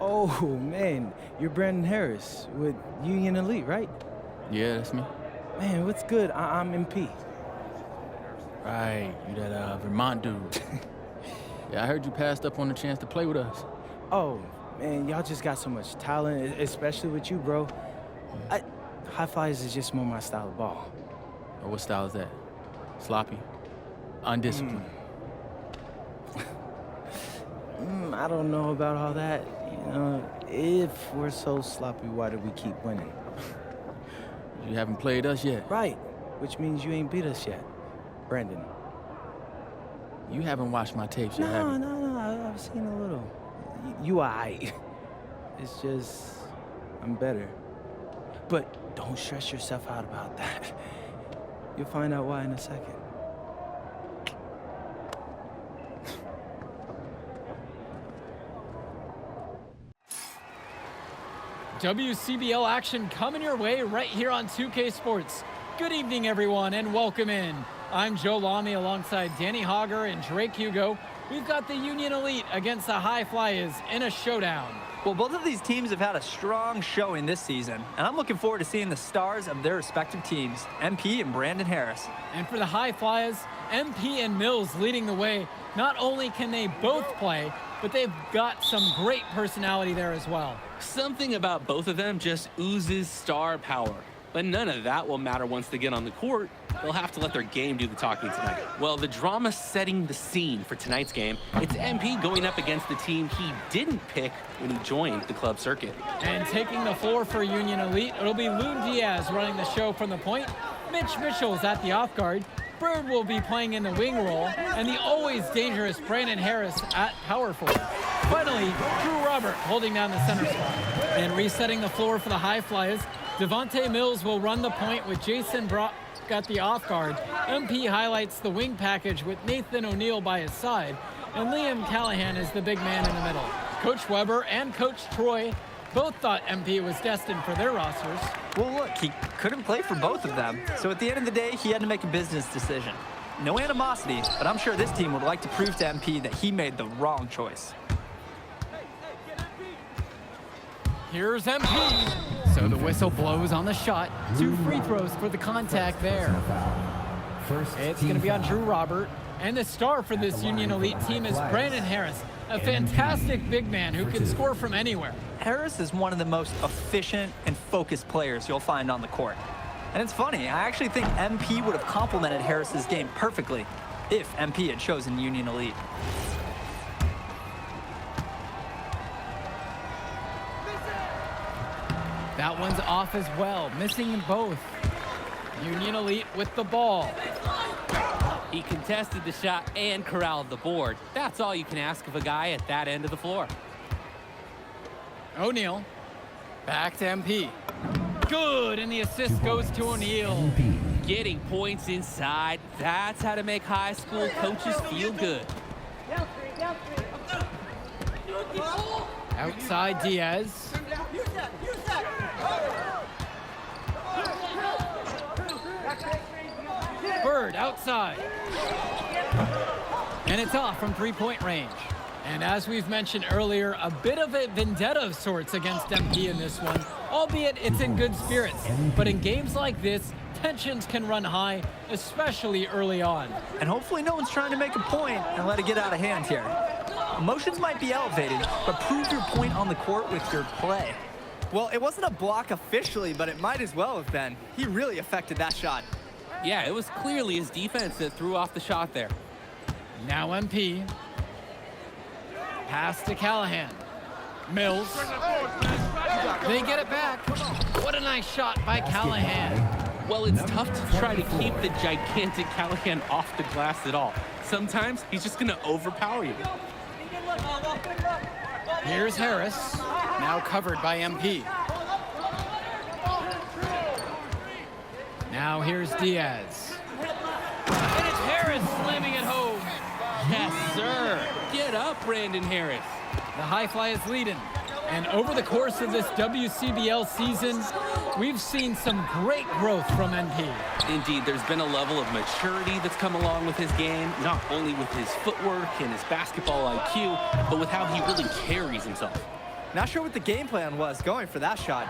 Oh, man, you're Brandon Harris with Union Elite, right? Yeah, that's me. Man, what's good? I'm MP. Right, you that Vermont dude. Yeah, I heard you passed up on the chance to play with us. Oh, man, y'all just got so much talent, especially with you, bro. High flyers is just more my style of ball. Or what style is that? Sloppy? Undisciplined? I don't know about all that. You know, if we're so sloppy, why do we keep winning? You haven't played us yet. Right, which means you ain't beat us yet, Brandon. You haven't watched my tapes yet, have you? No, I've seen a little. You aight. It's just, I'm better. But don't stress yourself out about that. You'll find out why in a second. WCBL action coming your way right here on 2K Sports. Good evening, everyone, and welcome in. I'm Joe Lamy alongside Danny Hogger and Drake Hugo. We've got the Union Elite against the High Flyers in a showdown. Well, both of these teams have had a strong showing this season, and I'm looking forward to seeing the stars of their respective teams, MP and Brandon Harris. And for the High Flyers, MP and Mills leading the way. Not only can they both play, but they've got some great personality there as well. Something about both of them just oozes star power. But none of that will matter once they get on the court. They'll have to let their game do the talking tonight. Well, the drama setting the scene for tonight's game, it's MP going up against the team he didn't pick when he joined the club circuit. And taking the floor for Union Elite, it'll be Loon Diaz running the show from the point. Mitch Mitchell's at the off guard. Bird will be playing in the wing role, and the always dangerous Brandon Harris at power forward. Finally, Drew Robert holding down the center spot. And resetting the floor for the High Flyers, Devontae Mills will run the point with Jason Brock at the off guard. MP highlights the wing package with Nathan O'Neill by his side, and Liam Callahan is the big man in the middle. Coach Weber and Coach Troy both thought MP was destined for their rosters. Well, look, he couldn't play for both of them, so at the end of the day, he had to make a business decision. No animosity, but I'm sure this team would like to prove to MP that he made the wrong choice. Here's MP. So the whistle blows on the shot. 2 free throws for the contact there. It's going to be on Drew Robert. And the star for this Union Elite team is Brandon Harris, a fantastic big man who can score from anywhere. Harris is one of the most efficient and focused players you'll find on the court. And it's funny, I actually think MP would have complemented Harris's game perfectly if MP had chosen Union Elite. That one's off as well, missing both. Union Elite with the ball. He contested the shot and corralled the board. That's all you can ask of a guy at that end of the floor. O'Neill, back to MP. Good, and the assist goes to O'Neill. Getting points inside, that's how to make high school coaches feel good. Outside Diaz. Bird outside. And it's off from three-point range. And as we've mentioned earlier, a bit of a vendetta of sorts against MP in this one, albeit it's in good spirits. But in games like this, tensions can run high, especially early on. And hopefully no one's trying to make a point and let it get out of hand here. Emotions might be elevated, but prove your point on the court with your play. Well, it wasn't a block officially, but it might as well have been. He really affected that shot. Yeah, it was clearly his defense that threw off the shot there. Now MP. Pass to Callahan. Mills. They get it back. What a nice shot by Callahan. Well, it's tough to try to keep the gigantic Callahan off the glass at all. Sometimes he's just going to overpower you. Here's Harris, now covered by MP. Now here's Diaz. And it's Harris slamming it home. Yes, sir. Get up, Brandon Harris. The High Flyers leading. And over the course of this WCBL season, we've seen some great growth from MP. Indeed, there's been a level of maturity that's come along with his game, not only with his footwork and his basketball IQ, but with how he really carries himself. Not sure what the game plan was going for that shot.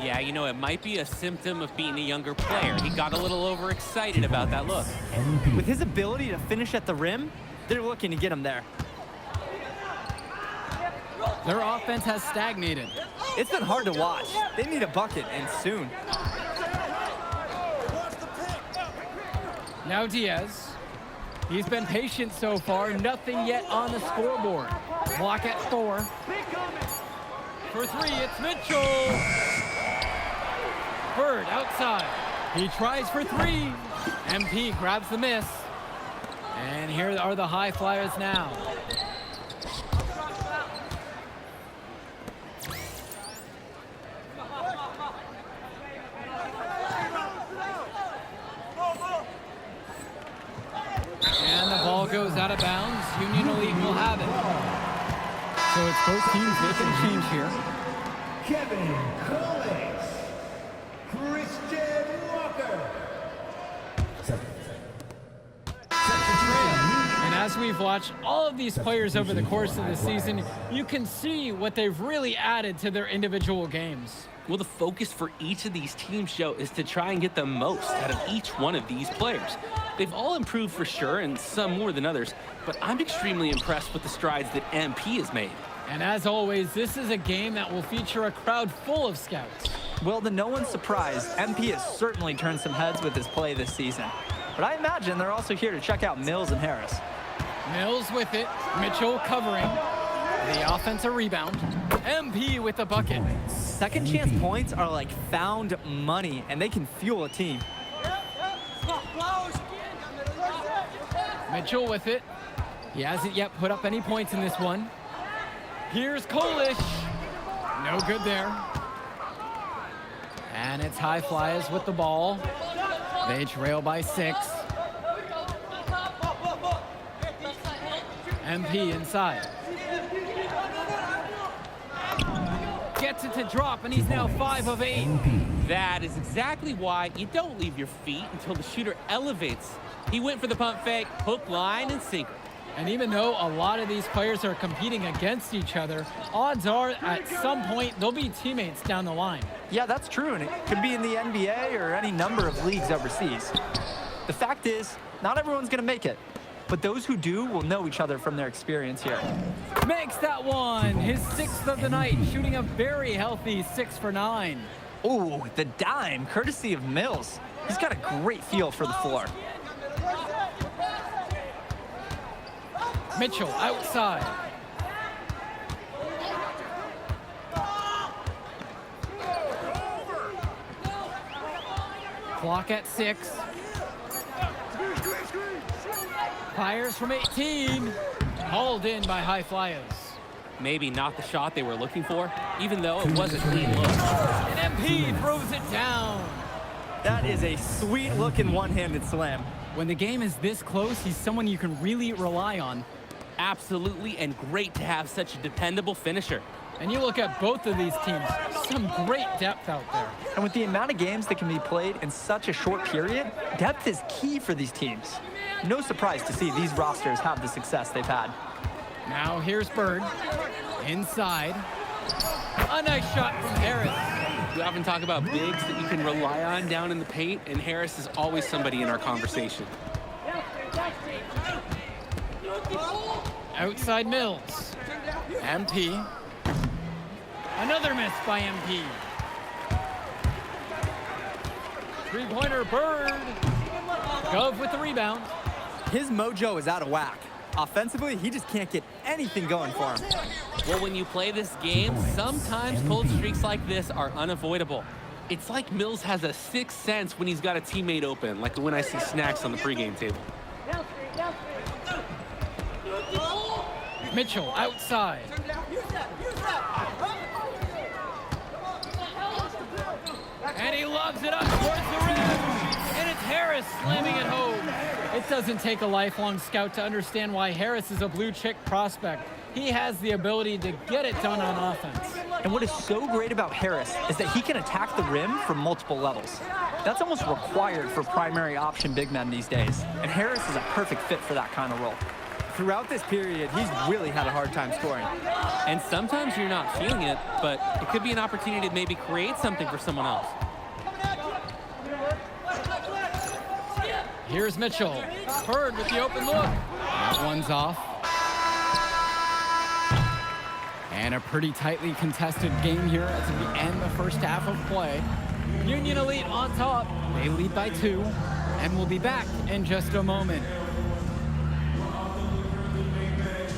Yeah, you know, it might be a symptom of being a younger player. He got a little overexcited about that look. With his ability to finish at the rim, they're looking to get him there. Their offense has stagnated. It's been hard to watch. They need a bucket, and soon. Now Diaz. He's been patient so far. Nothing yet on the scoreboard. Block at 4. For 3, it's Mitchell. Bird outside. He tries for 3. MP grabs the miss. And here are the high flyers now. And the ball goes out of bounds. Union Elite will have it. So it's both teams making a change here. Kevin Collins, Christian Walker. And as we've watched all of these players over the course of the season, you can see what they've really added to their individual games. Well, the focus for each of these teams, Joe, is to try and get the most out of each one of these players. They've all improved for sure, and some more than others, but I'm extremely impressed with the strides that MP has made. And as always, this is a game that will feature a crowd full of scouts. Well, to no one's surprise, MP has certainly turned some heads with his play this season. But I imagine they're also here to check out Mills and Harris. Mills with it. Mitchell covering. The offensive rebound. MP with the bucket. Second chance points are like found money, and they can fuel a team. Mitchell with it. He hasn't yet put up any points in this one. Here's Kolish. No good there. And it's high flyers with the ball. They trail by 6. MP inside. Gets it to drop, and he's now 5 of 8. That is exactly why you don't leave your feet until the shooter elevates. He went for the pump fake, hook, line, and sinker. And even though a lot of these players are competing against each other, odds are at some point they'll be teammates down the line. Yeah, that's true, and it could be in the NBA or any number of leagues overseas. The fact is, not everyone's going to make it, but those who do will know each other from their experience here. Makes that one, his 6th of the night, shooting a very healthy 6 for 9. Ooh, the dime, courtesy of Mills. He's got a great feel for the floor. Mitchell outside. Clock at 6. Fires from 18. Hauled in by high flyers. Maybe not the shot they were looking for, even though it was a clean look. And MP throws it down. That is a sweet-looking one-handed slam. When the game is this close, he's someone you can really rely on. Absolutely, and great to have such a dependable finisher. And you look at both of these teams, some great depth out there. And with the amount of games that can be played in such a short period, depth is key for these teams. No surprise to see these rosters have the success they've had. Now here's Bird. Inside. A nice shot from Harris. We often talk about bigs that you can rely on down in the paint, and Harris is always somebody in our conversation. Outside Mills. MP. Another miss by MP. Three-pointer Bird. Gove with the rebound. His mojo is out of whack. Offensively, he just can't get anything going for him. Well, when you play this game, sometimes cold streaks like this are unavoidable. It's like Mills has a sixth sense when he's got a teammate open, like when I see snacks on the pregame table. Mitchell outside. And he lobs it up towards the rim. And it's Harris slamming it home. It doesn't take a lifelong scout to understand why Harris is a blue chip prospect. He has the ability to get it done on offense. And what is so great about Harris is that he can attack the rim from multiple levels. That's almost required for primary option big men these days. And Harris is a perfect fit for that kind of role. throughout this period, he's really had a hard time scoring. And sometimes you're not feeling it, but it could be an opportunity to maybe create something for someone else. Here's Mitchell. Bird with the open look. That one's off. And a pretty tightly contested game here as we end the first half of play. Union Elite on top. They lead by 2, and we'll be back in just a moment.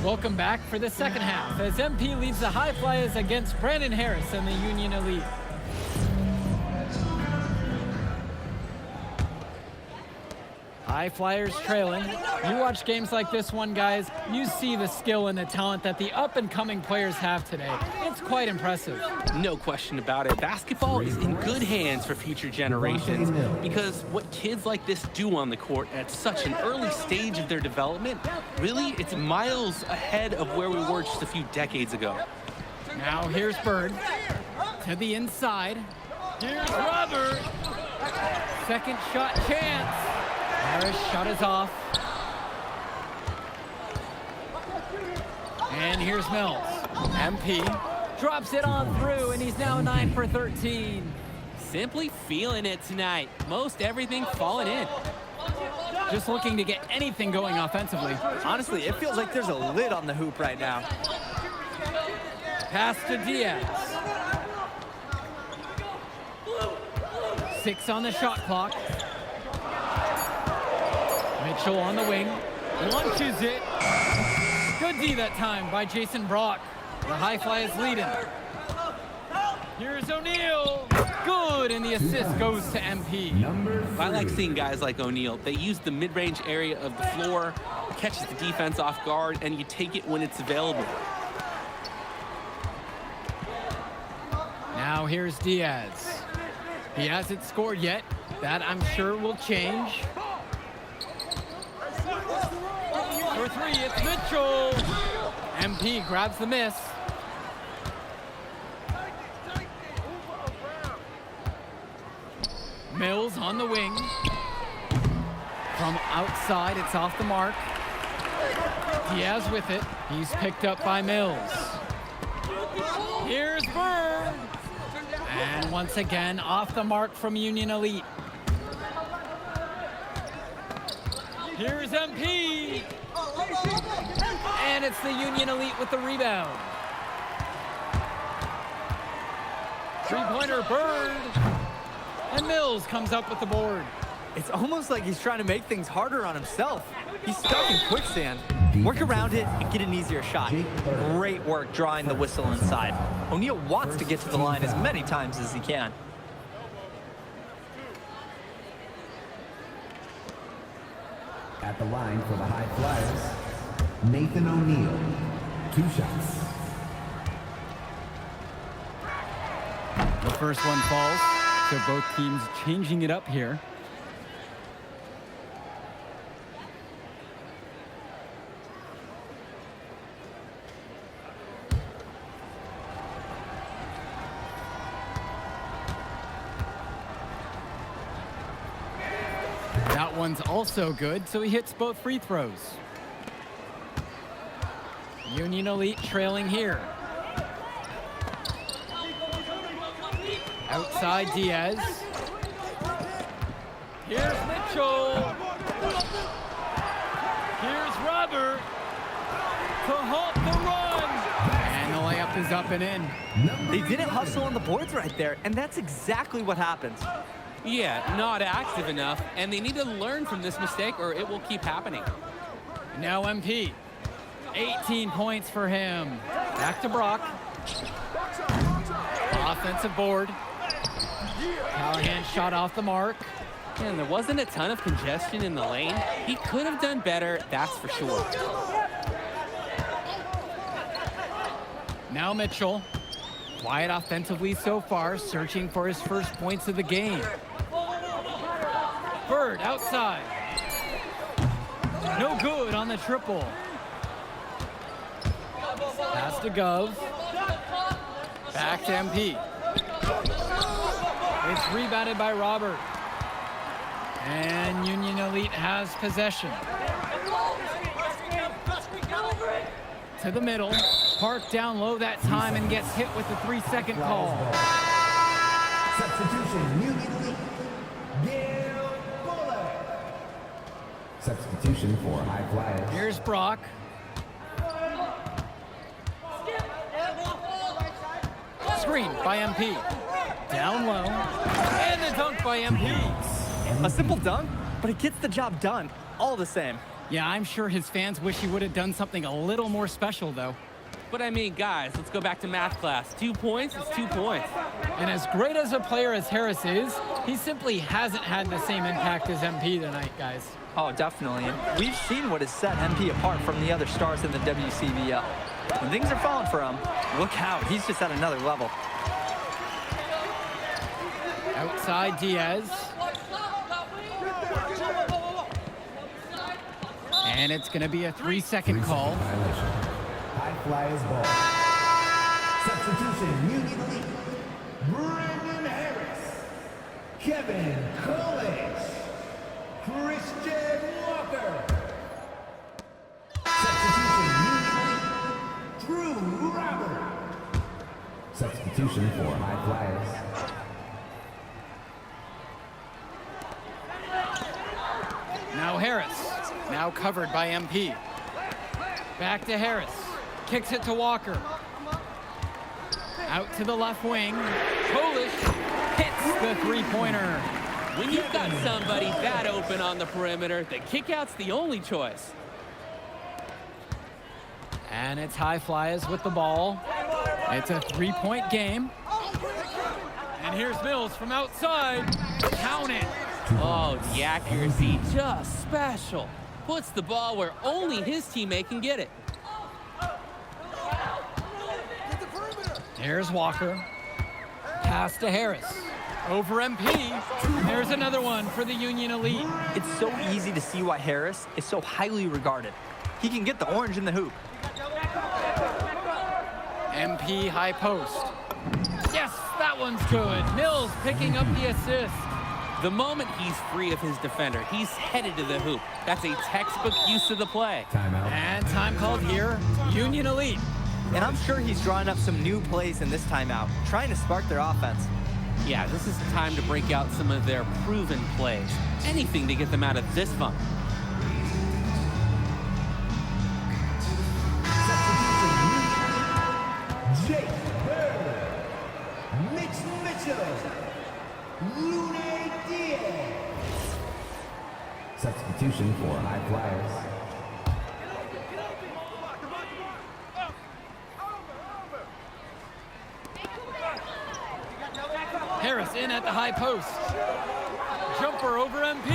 Welcome back for the second half as MP leads the High Flyers against Brandon Harris and the Union Elite. High Flyers trailing. You watch games like this one, guys, you see the skill and the talent that the up-and-coming players have today. It's quite impressive. No question about it. Basketball is in good hands for future generations because what kids like this do on the court at such an early stage of their development, really, it's miles ahead of where we were just a few decades ago. Now here's Bird to the inside. Here's Robert. Second shot chance. Harris' shot is off. And here's Mills. MP drops it on through, and he's now 9 for 13. Simply feeling it tonight. Most everything falling in. Just looking to get anything going offensively. Honestly, it feels like there's a lid on the hoop right now. Pass to Diaz. 6 on the shot clock. Mitchell on the wing. Launches it. Good D that time by Jason Brock. The High Flyers leading. Here's O'Neal. Good, and the assist goes to MP. I like seeing guys like O'Neal. They use the mid-range area of the floor, catches the defense off guard, and you take it when it's available. Now here's Diaz. He hasn't scored yet. That, I'm sure, will change. For 3, it's Mitchell. MP grabs the miss. Mills on the wing. From outside, it's off the mark. Diaz with it. He's picked up by Mills. Here's Bird. And once again, off the mark from Union Elite. Here's MP. And it's the Union Elite with the rebound. Three-pointer Bird. And Mills comes up with the board. It's almost like he's trying to make things harder on himself. He's stuck in quicksand. Work around it and get an easier shot. Great work drawing the whistle inside. O'Neal wants to get to the line as many times as he can. At the line for the High Flyers, Nathan O'Neal. 2 shots. The first one falls, so both teams changing it up here. That one's also good, so he hits both free throws. Union Elite trailing here. Outside Diaz. Here's Mitchell. Here's Robert to halt the run. And the layup is up and in. They didn't hustle on the boards right there, and that's exactly what happens. Yeah, not active enough, and they need to learn from this mistake or it will keep happening. Now MP. 18 points for him. Back to Brock. Offensive board. Callahan shot off the mark. And there wasn't a ton of congestion in the lane. He could have done better, that's for sure. Now Mitchell. Quiet offensively so far, searching for his first points of the game. Bird outside. No good on the triple. Pass to Gov. Back to MP. It's rebounded by Robert. And Union Elite has possession. To the middle. Park down low that time and gets hit with the 3-second call. Substitution, Union Elite, Gil Fuller. Substitution for High Flyers. Here's Brock. Screen by MP. Down low. And the dunk by MP. A simple dunk, but it gets the job done all the same. Yeah, I'm sure his fans wish he would have done something a little more special, though. But I mean, guys, let's go back to math class. 2 points is 2 points. And as great as a player as Harris is, he simply hasn't had the same impact as MP tonight, guys. Oh, definitely. And we've seen what has set MP apart from the other stars in the WCBL. When things are falling for him, look out. He's just at another level. Outside Diaz. And it's going to be a 3-second call. Violation. High Flyers ball. Substitution, Union Elite, Brandon Harris, Kevin Coolidge, Christian Walker. Substitution, Union Elite, Drew Robert. Substitution for High Flyers. Now Harris. Now covered by MP. Back to Harris. Kicks it to Walker. Out to the left wing. Polish hits the three-pointer. When you've got somebody that open on the perimeter, the kickout's the only choice. And it's High Flyers with the ball. It's a 3-point game. And here's Mills from outside. Count it. Oh, the accuracy, just special. Puts the ball where only his teammate can get it. Here's Walker. Pass to Harris. Over MP. There's another one for the Union Elite. It's so easy to see why Harris is so highly regarded. He can get the orange in the hoop. MP high post. Yes, that one's good. Mills picking up the assist. The moment he's free of his defender, he's headed to the hoop. That's a textbook use of the play. Timeout. And time called here, Union Elite. And I'm sure he's drawing up some new plays in this timeout, trying to spark their offense. Yeah, this is the time to break out some of their proven plays. Anything to get them out of this funk. Jake Bird, Mitch Mitchell, Lune Diaz. Substitution for High Flyers. Harris in at the high post. Jumper over MP.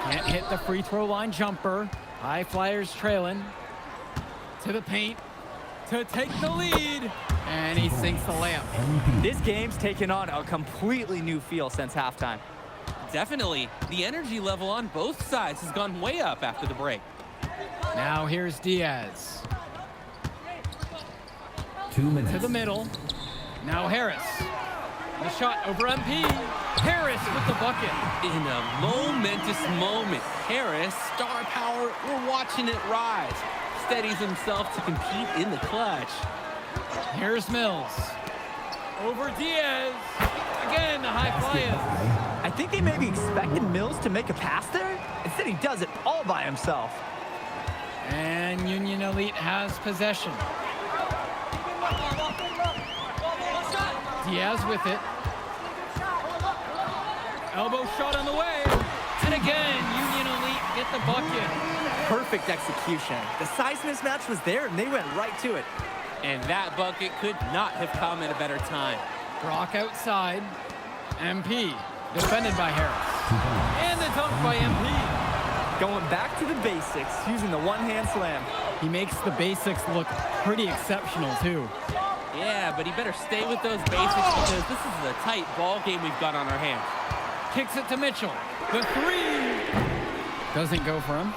Can't hit the free throw line jumper. High Flyers trailing. To the paint. To take the lead. And he sinks the layup. This game's taken on a completely new feel since halftime. Definitely. The energy level on both sides has gone way up after the break. Now here's Diaz. 2 minutes. To the middle. Now Harris. The shot over MP. Harris with the bucket. In a momentous moment, Harris, star power, we're watching it rise. Steadies himself to compete in the clutch. Here's Mills. Over Diaz. Again, the High Flyers. I think they maybe expected Mills to make a pass there. Instead, he does it all by himself. And Union Elite has possession. Diaz with it. Elbow shot on the way. And again, Union Elite get the bucket. Perfect execution. The size mismatch was there, and they went right to it. And that bucket could not have come at a better time. Brock outside. MP defended by Harris. And the dunk by MP. Going back to the basics, using the one-hand slam. He makes the basics look pretty exceptional, too. Yeah, but he better stay with those basics because this is a tight ball game we've got on our hands. Kicks it to Mitchell. The three. Doesn't go for him.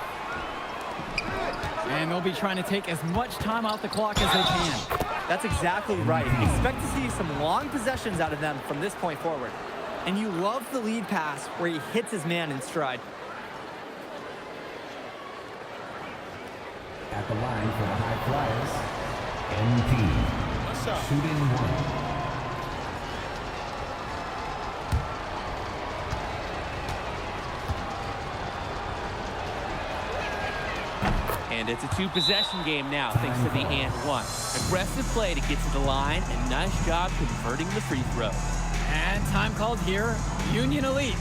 And they'll be trying to take as much time off the clock as they can. That's exactly right. Expect to see some long possessions out of them from this point forward. And you love the lead pass where he hits his man in stride. At the line for the High Flyers, MP. Shooting 1. And it's a two-possession game now, thanks to the and one. Aggressive play to get to the line, and nice job converting the free throw. And time called here, Union Elite.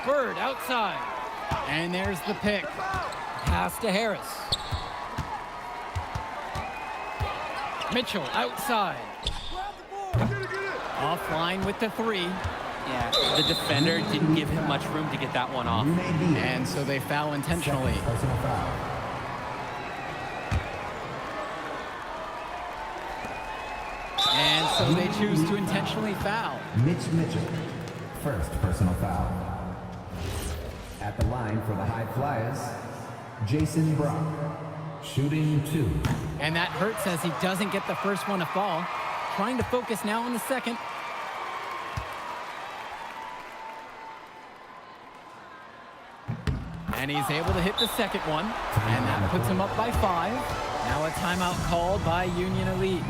Bird outside. And there's the pick. Pass to Harris. Mitchell outside. Offline with the 3. Yeah, the defender didn't give him much room to get that one off. And so they foul intentionally. Personal foul. And so they choose to intentionally foul. Mitch Mitchell. First personal foul. At the line for the High Flyers, Jason Brock. Shooting 2. And that hurts as he doesn't get the first one to fall. Trying to focus now on the second. And he's able to hit the second one. And that puts him up by 5. Now a timeout called by Union Elite.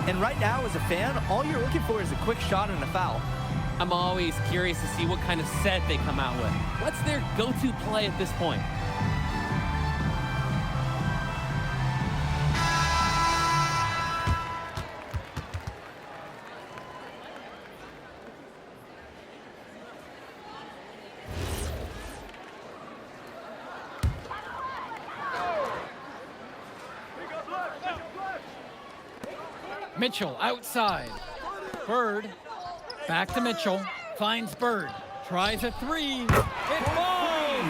And right now, as a fan, all you're looking for is a quick shot and a foul. I'm always curious to see what kind of set they come out with. What's their go-to play at this point? Mitchell outside. Bird. Back to Mitchell. Finds Bird. Tries a 3. It falls!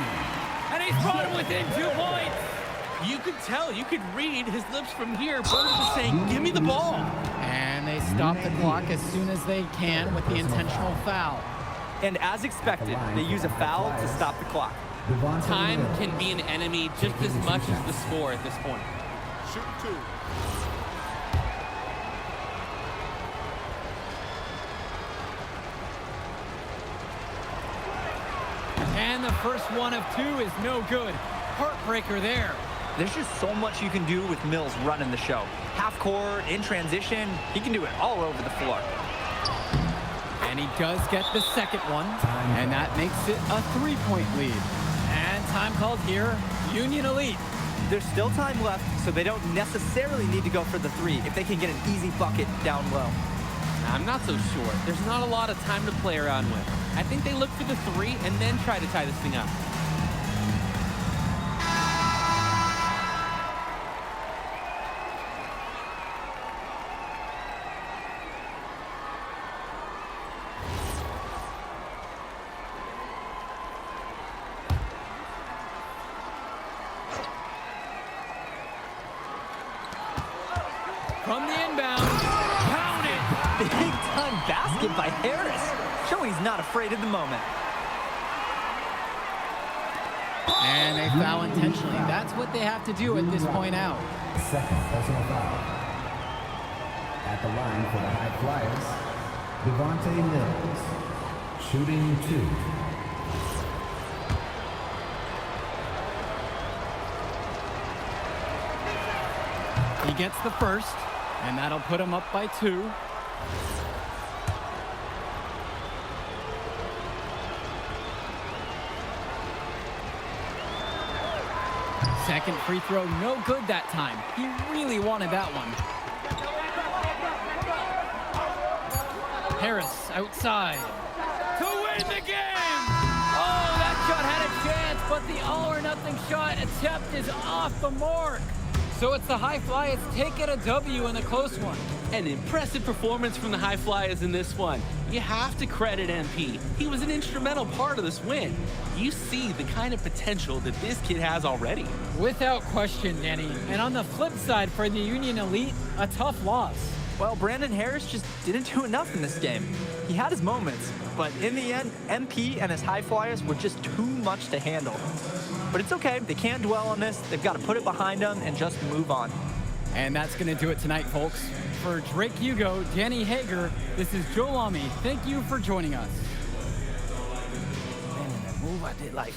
And he's brought him within 2 points. You could tell, you could read his lips from here. Bird was saying, give me the ball. And they stop the clock as soon as they can with the intentional foul. And as expected, they use a foul to stop the clock. Time can be an enemy just as much as the score at this point. Shooting 2. And the first one of 2 is no good. Heartbreaker there. There's just so much you can do with Mills running the show. Half court, in transition, he can do it all over the floor. And he does get the second one. And that makes it a 3-point lead. And time called here, Union Elite. There's still time left, so they don't necessarily need to go for the 3 if they can get an easy bucket down low. I'm not so sure. There's not a lot of time to play around with. I think they look for the 3 and then try to tie this thing up. From the inbound, count it! Big time basket by Harris, showing he's not afraid of the moment. And they foul intentionally. That's what they have to do at this point out. Second personal foul. At the line for the High Flyers, Devontae Mills. Shooting 2. He gets the first, and that'll put him up by 2. Second free throw, no good that time. He really wanted that one. Harris outside to win the game. Oh, that shot had a chance, but the all-or-nothing shot attempt is off the mark. So it's the High Flyers taking a W in a close one. An impressive performance from the High Flyers in this one. You have to credit MP. He was an instrumental part of this win. You see the kind of potential that this kid has already. Without question, Danny. And on the flip side for the Union Elite, a tough loss. Well, Brandon Harris just didn't do enough in this game. He had his moments, but in the end, MP and his high flyers were just too much to handle. But it's okay. They can't dwell on this. They've got to put it behind them and just move on. And that's going to do it tonight, folks. For Drake Hugo, Danny Hager, this is Joe Lamy. Thank you for joining us. Man, that move I did, like,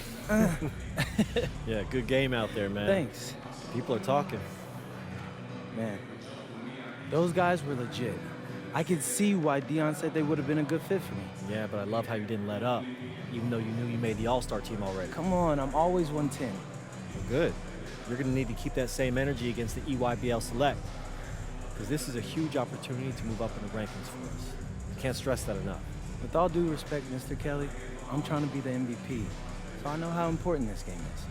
Yeah, good game out there, man. Thanks. People are talking. Man, those guys were legit. I could see why Dion said they would have been a good fit for me. Yeah, but I love how you didn't let up, even though you knew you made the All-Star team already. Come on, I'm always 110. Well, good. You're going to need to keep that same energy against the EYBL Select, because this is a huge opportunity to move up in the rankings for us. Can't stress that enough. With all due respect, Mr. Kelly, I'm trying to be the MVP, so I know how important this game is.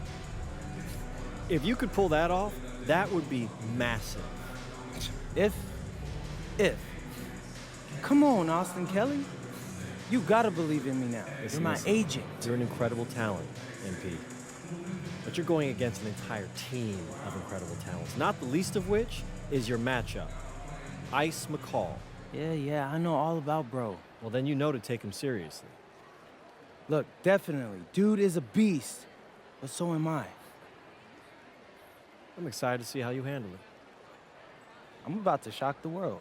If you could pull that off, that would be massive. If. Come on, Austin Kelly. You gotta believe in me now. You're my agent. You're an incredible talent, MP. But you're going against an entire team of incredible talents, not the least of which is your matchup, Ice McCall. Yeah, I know all about bro. Well, then you know to take him seriously. Look, definitely, dude is a beast, but so am I. I'm excited to see how you handle it. I'm about to shock the world.